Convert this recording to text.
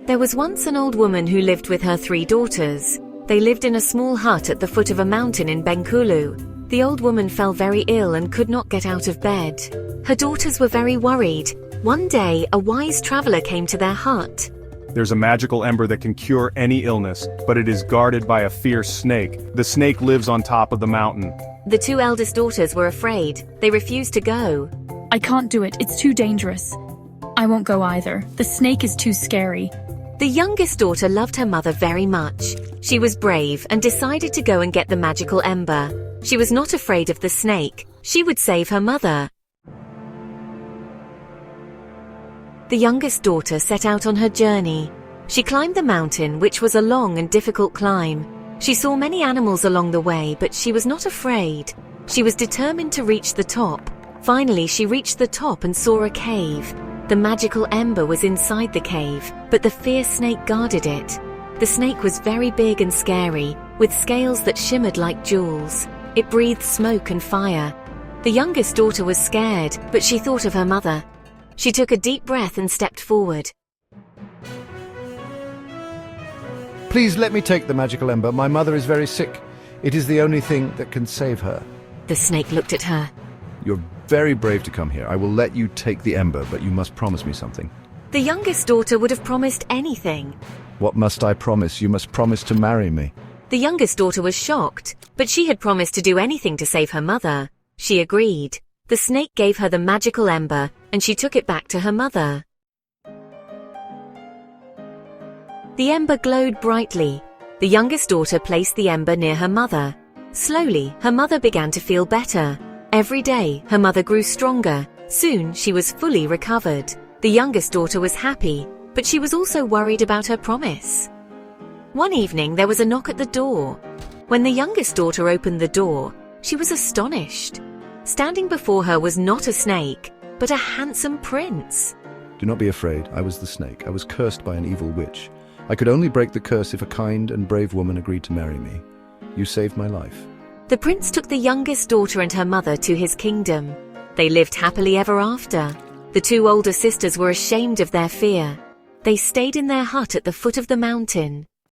There was once an old woman who lived with her 3 daughters. They lived in a small hut at the foot of a mountain in Bengkulu. The old woman fell very ill and could not get out of bed. Her daughters were very worried. One day, a wise traveler came to their hut. There's a magical ember that can cure any illness, but it is guarded by a fierce snake. The snake lives on top of the mountain. The 2 eldest daughters were afraid. They refused to go. I can't do it, it's too dangerous. I won't go either. The snake is too scary. The youngest daughter loved her mother very much. She was brave and decided to go and get the magical ember. She was not afraid of the snake. She would save her mother. The youngest daughter set out on her journey. She climbed the mountain, which was a long and difficult climb. She saw many animals along the way, but she was not afraid. She was determined to reach the top. Finally, she reached the top and saw a cave. The magical ember was inside the cave, but the fierce snake guarded it. The snake was very big and scary, with scales that shimmered like jewels. It breathed smoke and fire. The youngest daughter was scared, but she thought of her mother. She took a deep breath and stepped forward. Please let me take the magical ember. My mother is very sick. It is the only thing that can save her. The snake looked at her. You're very brave to come here. I will let you take the ember, but you must promise me something. The youngest daughter would have promised anything. What must I promise? You must promise to marry me. The youngest daughter was shocked, but she had promised to do anything to save her mother. She agreed. The snake gave her the magical ember, and she took it back to her mother. The ember glowed brightly. The youngest daughter placed the ember near her mother. Slowly, her mother began to feel better. Every day, her mother grew stronger. Soon, she was fully recovered. The youngest daughter was happy, but she was also worried about her promise. One evening, there was a knock at the door. When the youngest daughter opened the door, she was astonished. Standing before her was not a snake, but a handsome prince. Do not be afraid. I was the snake. I was cursed by an evil witch. I could only break the curse if a kind and brave woman agreed to marry me. You saved my life. The prince took the youngest daughter and her mother to his kingdom. They lived happily ever after. The 2 older sisters were ashamed of their fear. They stayed in their hut at the foot of the mountain.